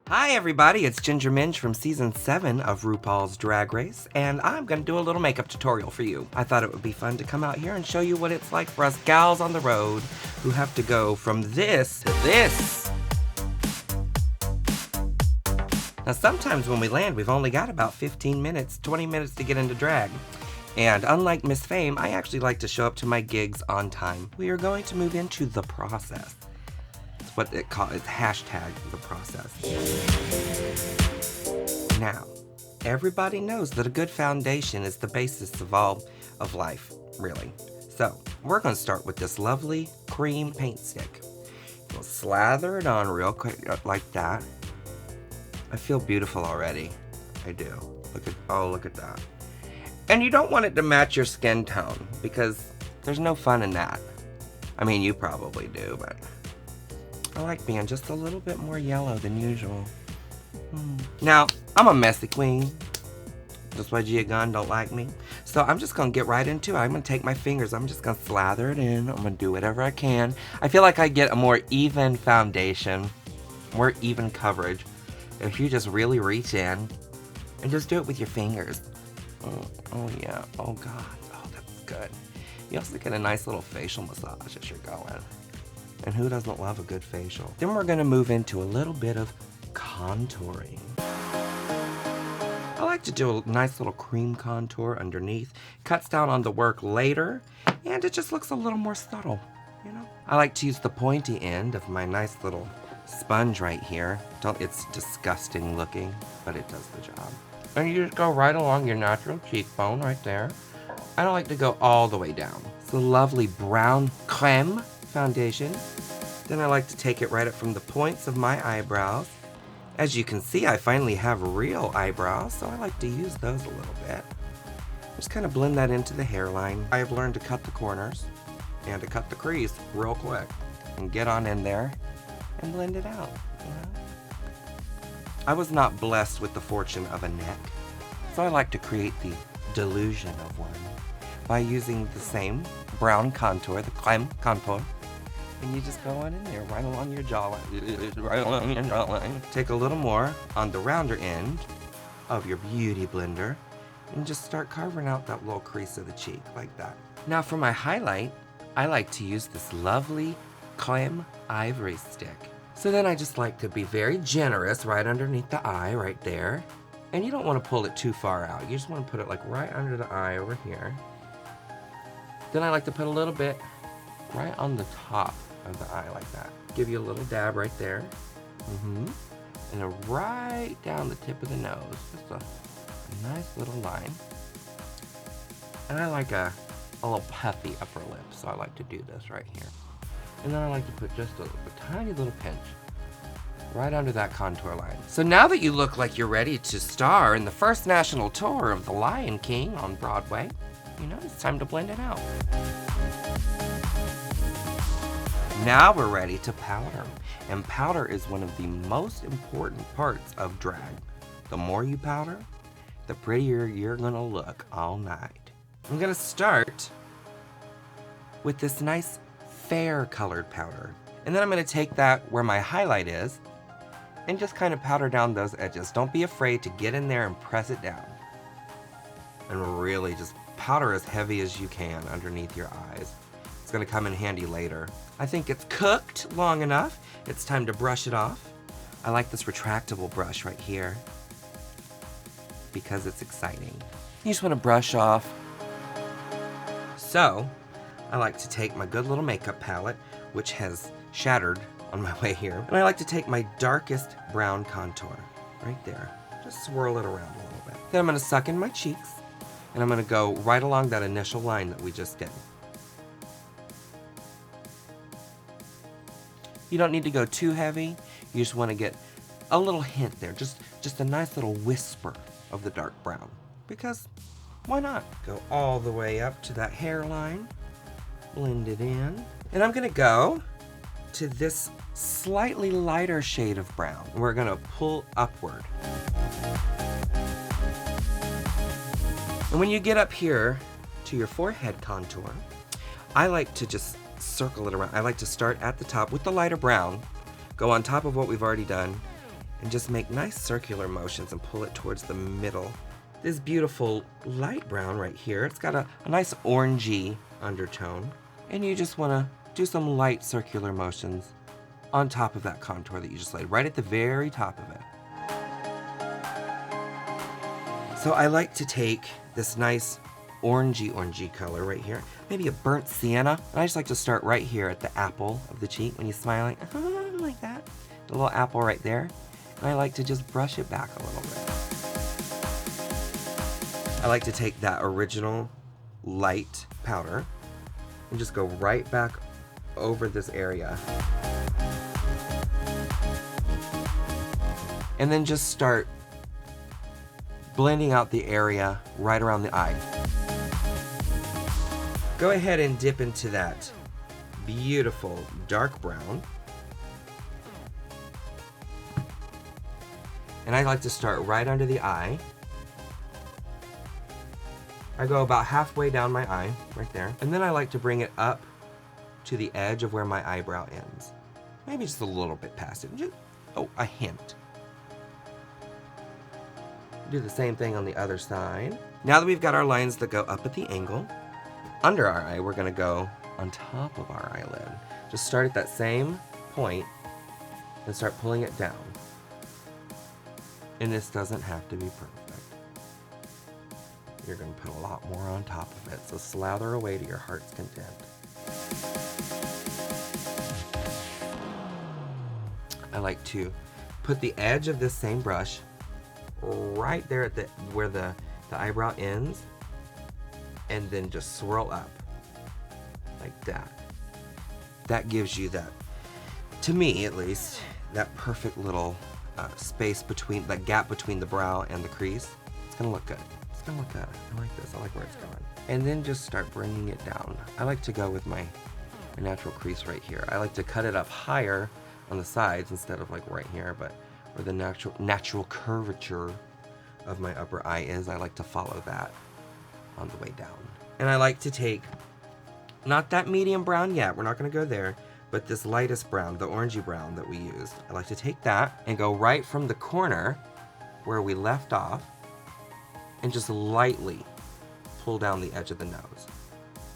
Hi everybody, it's Ginjer Minj from season 7 of RuPaul's Drag Race, and I'm going to do a little makeup tutorial for you. I thought it would be fun to come out here and show you what it's like for us gals on the road who have to go from this to this. Now sometimes when we land, we've only got about 15 minutes, 20 minutes to get into drag. And unlike Miss Fame, I actually like to show up to my gigs on time. We are going to move into the process. What it calls is hashtag the process. Now, everybody knows that a good foundation is the basis of all of life, really. So, we're going to start with this lovely cream paint stick. We'll slather it on real quick, like that. I feel beautiful already. I do. Look at that. And you don't want it to match your skin tone, because there's no fun in that. I mean, you probably do, but I like being just a little bit more yellow than usual. Now, I'm a messy queen. That's why Gia Gunn don't like me. So I'm just going to get right into it. I'm going to take my fingers. I'm just going to slather it in. I'm going to do whatever I can. I feel like I get a more even foundation, more even coverage, if you just really reach in and just do it with your fingers. Oh yeah. Oh God. Oh, that's good. You also get a nice little facial massage as you're going. And who doesn't love a good facial? Then we're going to move into a little bit of contouring. I like to do a nice little cream contour underneath. Cuts down on the work later, and it just looks a little more subtle, you know? I like to use the pointy end of my nice little sponge right here. It's disgusting looking, but it does the job. And you just go right along your natural cheekbone right there. I don't like to go all the way down. It's a lovely brown creme foundation. Then I like to take it right up from the points of my eyebrows. As you can see, I finally have real eyebrows, so I like to use those a little bit. Just kind of blend that into the hairline. I have learned to cut the corners and to cut the crease real quick and get on in there and blend it out. You know? I was not blessed with the fortune of a neck, so I like to create the delusion of one by using the same brown contour, the creme contour. And you just go on in there, right along your jawline, right along your jawline. Take a little more on the rounder end of your beauty blender and just start carving out that little crease of the cheek, like that. Now for my highlight, I like to use this lovely creme ivory stick. So then I just like to be very generous right underneath the eye, right there. And you don't want to pull it too far out. You just want to put it like right under the eye over here. Then I like to put a little bit right on the top of the eye like that. Give you a little dab right there. And then right down the tip of the nose. Just a nice little line. And I like a little puffy upper lip, so I like to do this right here. And then I like to put just a tiny little pinch right under that contour line. So now that you look like you're ready to star in the first national tour of The Lion King on Broadway, you know, it's time to blend it out. Now we're ready to powder. And powder is one of the most important parts of drag. The more you powder, the prettier you're gonna look all night. I'm gonna start with this nice fair colored powder. And then I'm gonna take that where my highlight is and just kind of powder down those edges. Don't be afraid to get in there and press it down. And really just powder as heavy as you can underneath your eyes. It's gonna come in handy later. I think it's cooked long enough. It's time to brush it off. I like this retractable brush right here because it's exciting. You just wanna brush off. So, I like to take my good little makeup palette, which has shattered on my way here, and I like to take my darkest brown contour right there. Just swirl it around a little bit. Then I'm gonna suck in my cheeks, and I'm gonna go right along that initial line that we just did. You don't need to go too heavy. You just want to get a little hint there, just a nice little whisper of the dark brown. Because why not? Go all the way up to that hairline, blend it in. And I'm gonna go to this slightly lighter shade of brown. We're gonna pull upward. And when you get up here to your forehead contour, I like to just circle it around. I like to start at the top with the lighter brown, go on top of what we've already done, and just make nice circular motions and pull it towards the middle. This beautiful light brown right here, it's got a nice orangey undertone, and you just want to do some light circular motions on top of that contour that you just laid, right at the very top of it. So I like to take this nice orangey color right here, maybe a burnt sienna, and I just like to start right here at the apple of the cheek when you're smiling, like that. The little apple right there, and I like to just brush it back a little bit. I like to take that original light powder and just go right back over this area. And then just start blending out the area right around the eye. Go ahead and dip into that beautiful dark brown. And I like to start right under the eye. I go about halfway down my eye, right there. And then I like to bring it up to the edge of where my eyebrow ends. Maybe just a little bit past it. Just, a hint. Do the same thing on the other side. Now that we've got our lines that go up at the angle, under our eye, we're gonna go on top of our eyelid. Just start at that same point and start pulling it down. And this doesn't have to be perfect. You're gonna put a lot more on top of it, so slather away to your heart's content. I like to put the edge of this same brush right there at where the eyebrow ends, and then just swirl up like that. That gives you that, to me at least, that perfect little space between, that gap between the brow and the crease. It's gonna look good. It's gonna look good. I like this. I like where it's going. And then just start bringing it down. I like to go with my natural crease right here. I like to cut it up higher on the sides instead of like right here, but where the natural curvature of my upper eye is, I like to follow that on the way down. And I like to take, not that medium brown yet, we're not gonna go there, but this lightest brown, the orangey brown that we used. I like to take that and go right from the corner where we left off and just lightly pull down the edge of the nose.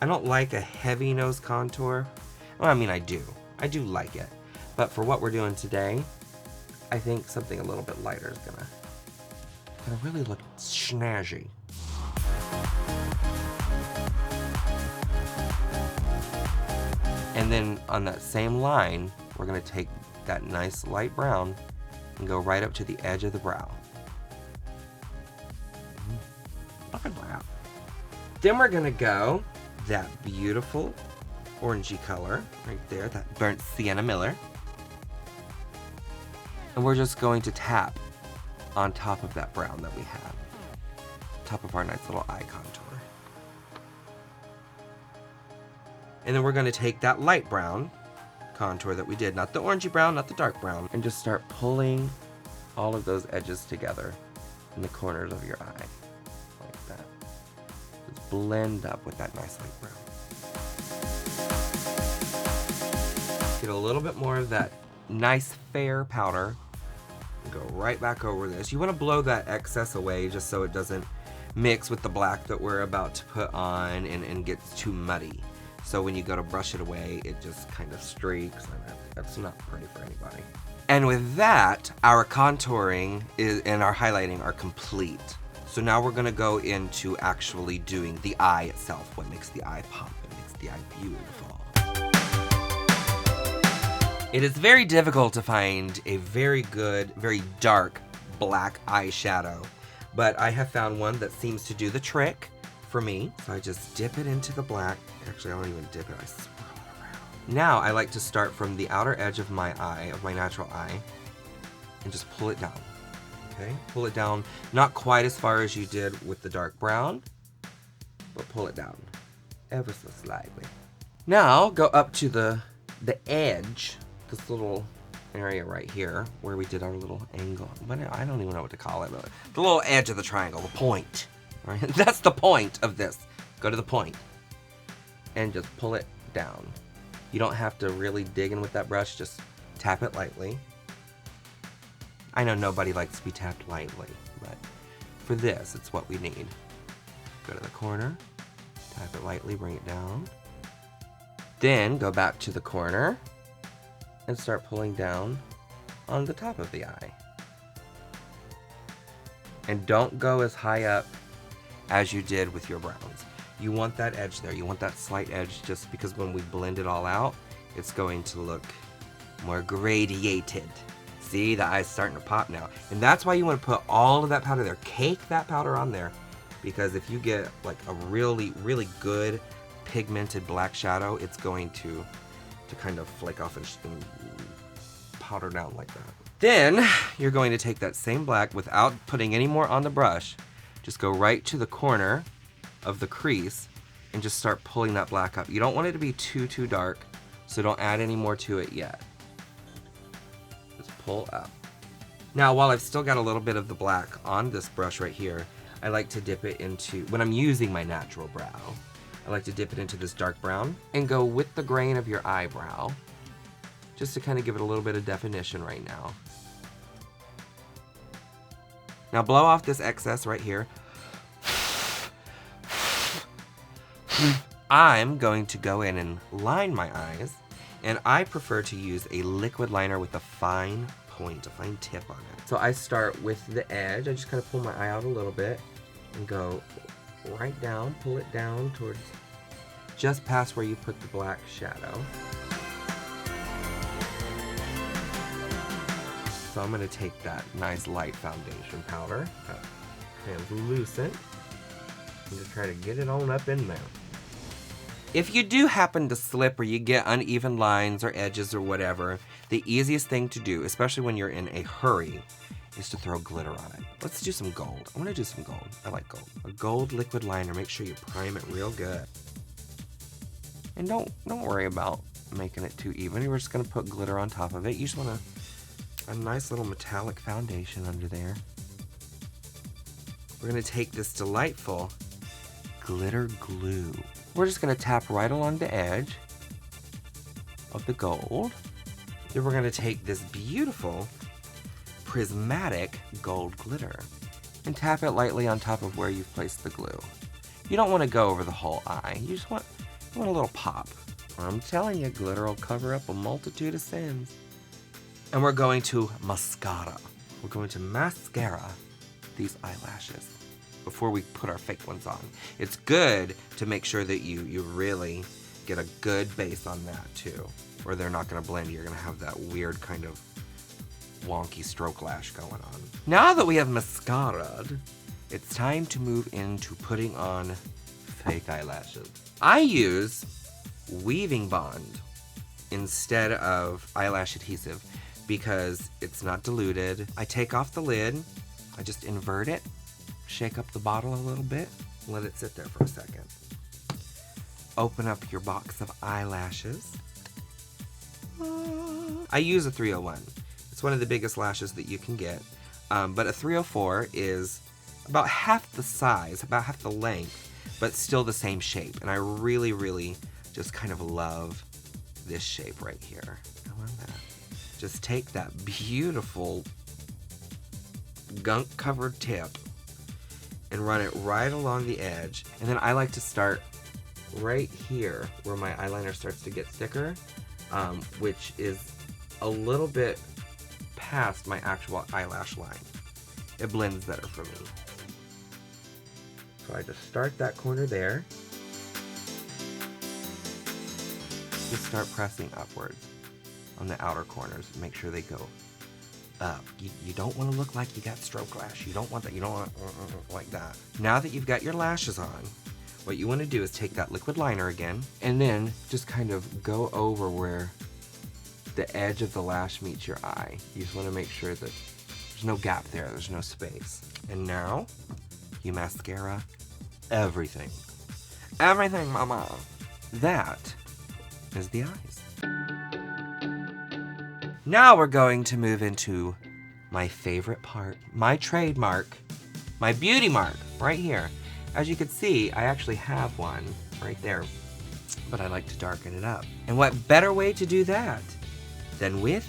I don't like a heavy nose contour. Well, I mean, I do like it. But for what we're doing today, I think something a little bit lighter is gonna really look snazzy. And then on that same line, we're gonna take that nice light brown and go right up to the edge of the brow. Look at that. Then we're gonna go that beautiful orangey color right there, that burnt sienna miller. And we're just going to tap on top of that brown that we have, top of our nice little eye contour. And then we're going to take that light brown contour that we did, not the orangey brown, not the dark brown, and just start pulling all of those edges together in the corners of your eye, like that. Just blend up with that nice light brown. Get a little bit more of that nice fair powder and go right back over this. You want to blow that excess away just so it doesn't mix with the black that we're about to put on and gets too muddy. So when you go to brush it away, it just kind of streaks, and that's not pretty for anybody. And with that, our contouring and our highlighting are complete. So now we're gonna go into actually doing the eye itself, what makes the eye pop, what makes the eye beautiful. It is very difficult to find a very good, very dark black eyeshadow, but I have found one that seems to do the trick for me. So I just dip it into the black. Actually, I don't even dip it, I swirl it around. Now I like to start from the outer edge of my eye, of my natural eye, and just pull it down, okay? Pull it down, not quite as far as you did with the dark brown, but pull it down, ever so slightly. Now, go up to the edge, this little area right here, where we did our little angle. I don't even know what to call it, but the little edge of the triangle, the point. Right? That's the point of this. Go to the point and just pull it down. You don't have to really dig in with that brush, just tap it lightly. I know nobody likes to be tapped lightly, but for this, it's what we need. Go to the corner, tap it lightly, bring it down. Then go back to the corner and start pulling down on the top of the eye. And don't go as high up as you did with your browns. You want that edge there. You want that slight edge just because when we blend it all out, it's going to look more gradiated. See, the eye's starting to pop now. And that's why you want to put all of that powder there. Cake that powder on there, because if you get like a really, really good pigmented black shadow, it's going to kind of flake off and powder down like that. Then you're going to take that same black without putting any more on the brush. Just go right to the corner of the crease and just start pulling that black up. You don't want it to be too dark, so don't add any more to it yet. Just pull up. Now, while I've still got a little bit of the black on this brush right here, I like to dip it into, when I'm using my natural brow, I like to dip it into this dark brown and go with the grain of your eyebrow, just to kind of give it a little bit of definition right now. Now blow off this excess right here. I'm going to go in and line my eyes, and I prefer to use a liquid liner with a fine point, a fine tip on it. So I start with the edge. I just kind of pull my eye out a little bit and go right down, pull it down towards just past where you put the black shadow. So I'm going to take that nice light foundation powder, translucent, and just try to get it on up in there. If you do happen to slip or you get uneven lines or edges or whatever, the easiest thing to do, especially when you're in a hurry, is to throw glitter on it. Let's do some gold. I want to do some gold. I like gold. A gold liquid liner. Make sure you prime it real good. And don't worry about making it too even. We're just going to put glitter on top of it. You just want a nice little metallic foundation under there. We're going to take this delightful glitter glue. We're just going to tap right along the edge of the gold. Then we're going to take this beautiful prismatic gold glitter and tap it lightly on top of where you've placed the glue. You don't want to go over the whole eye. You just want a little pop. I'm telling you, glitter will cover up a multitude of sins. And we're going to mascara. We're going to mascara these eyelashes before we put our fake ones on. It's good to make sure that you really get a good base on that too, or they're not going to blend. You're going to have that weird kind of wonky stroke lash going on. Now that we have mascaraed, it's time to move into putting on fake eyelashes. I use weaving bond instead of eyelash adhesive because it's not diluted. I take off the lid, I just invert it, shake up the bottle a little bit, let it sit there for a second. Open up your box of eyelashes. I use a 301. It's one of the biggest lashes that you can get, but a 304 is about half the size, about half the length, but still the same shape. And I really, really just kind of love this shape right here. I love that. Just take that beautiful gunk-covered tip and run it right along the edge. And then I like to start right here where my eyeliner starts to get thicker, which is a little bit past my actual eyelash line. It blends better for me. So I just start that corner there. Just start pressing upwards on the outer corners. Make sure they go up. You don't want to look like you got stroke lash. You don't want that. You don't want like that. Now that you've got your lashes on, what you want to do is take that liquid liner again and then just kind of go over where the edge of the lash meets your eye. You just want to make sure that there's no gap there. There's no space. And now you mascara everything. Everything, mama. That is the eyes. Now we're going to move into my favorite part, my trademark, my beauty mark, right here. As you can see, I actually have one right there, but I like to darken it up. And what better way to do that than with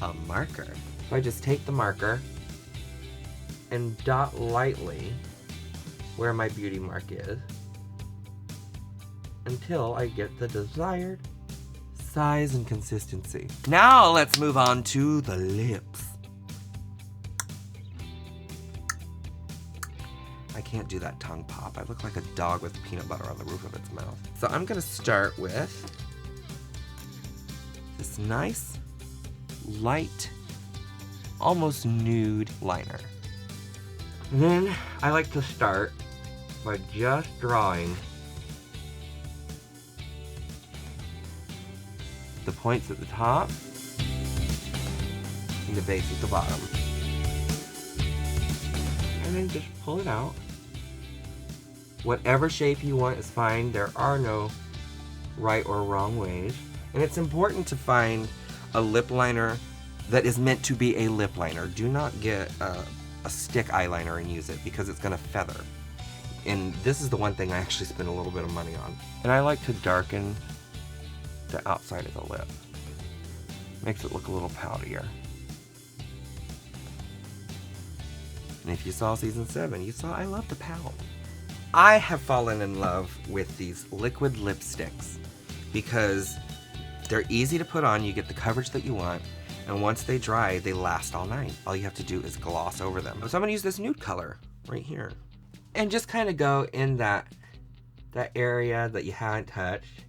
a marker? So I just take the marker and dot lightly where my beauty mark is until I get the desired size and consistency. Now let's move on to the lips. I can't do that tongue pop. I look like a dog with peanut butter on the roof of its mouth. So I'm gonna start with this nice, light, almost nude liner. And then I like to start by just drawing the points at the top and the base at the bottom. And then just pull it out. Whatever shape you want is fine. There are no right or wrong ways. And it's important to find a lip liner that is meant to be a lip liner. Do not get a stick eyeliner and use it because it's gonna feather. And this is the one thing I actually spend a little bit of money on. And I like to darken the outside of the lip. Makes it look a little powderier. And if you saw season 7, you saw I love to pout. I have fallen in love with these liquid lipsticks because they're easy to put on. You get the coverage that you want. And once they dry, they last all night. All you have to do is gloss over them. So I'm gonna use this nude color right here. And just kind of go in that area that you haven't touched.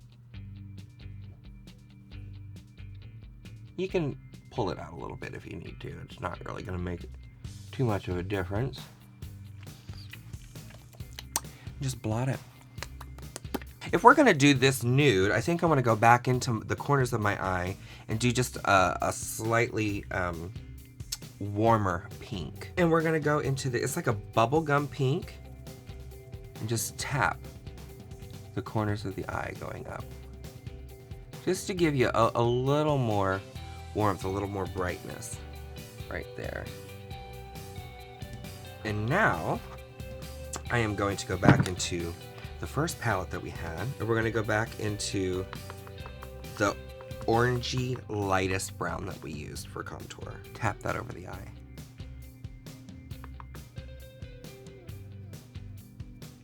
You can pull it out a little bit if you need to. It's not really gonna make too much of a difference. Just blot it. If we're gonna do this nude, I think I'm gonna go back into the corners of my eye and do just a slightly warmer pink. And we're gonna go into it's like a bubblegum pink, and just tap the corners of the eye going up. Just to give you a little more warmth, a little more brightness right there. And now, I am going to go back into the first palette that we had, and we're gonna go back into the orangey lightest brown that we used for contour. Tap that over the eye.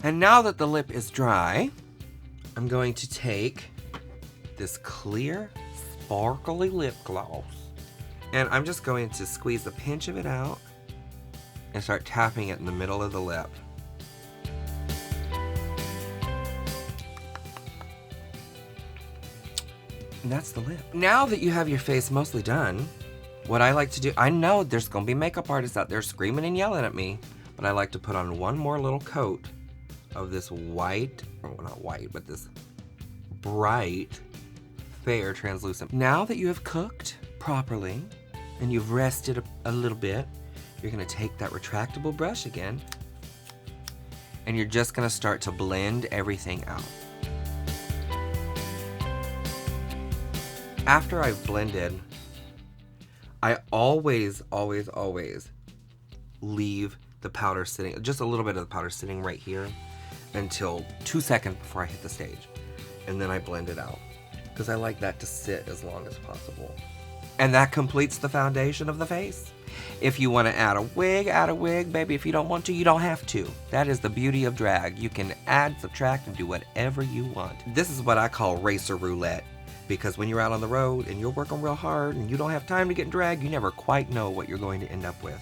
And now that the lip is dry, I'm going to take this clear, sparkly lip gloss, and I'm just going to squeeze a pinch of it out and start tapping it in the middle of the lip. And that's the lip. Now that you have your face mostly done, what I like to do, I know there's gonna be makeup artists out there screaming and yelling at me, but I like to put on one more little coat of this white, or not white, but this bright, fair, translucent. Now that you have cooked properly and you've rested a little bit, you're gonna take that retractable brush again, and you're just gonna start to blend everything out. After I've blended, I always leave the powder sitting, just a little bit of the powder sitting right here until 2 seconds before I hit the stage. And then I blend it out because I like that to sit as long as possible. And that completes the foundation of the face. If you want to add a wig, baby. If you don't want to, you don't have to. That is the beauty of drag. You can add, subtract, and do whatever you want. This is what I call racer roulette. Because when you're out on the road and you're working real hard and you don't have time to get in drag, you never quite know what you're going to end up with.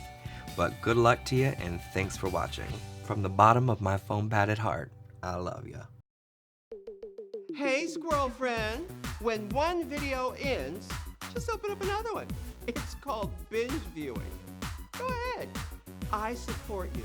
But good luck to you, and thanks for watching. From the bottom of my foam-padded heart, I love ya. Hey, squirrel friend. When one video ends, just open up another one. It's called binge viewing. Go ahead. I support you.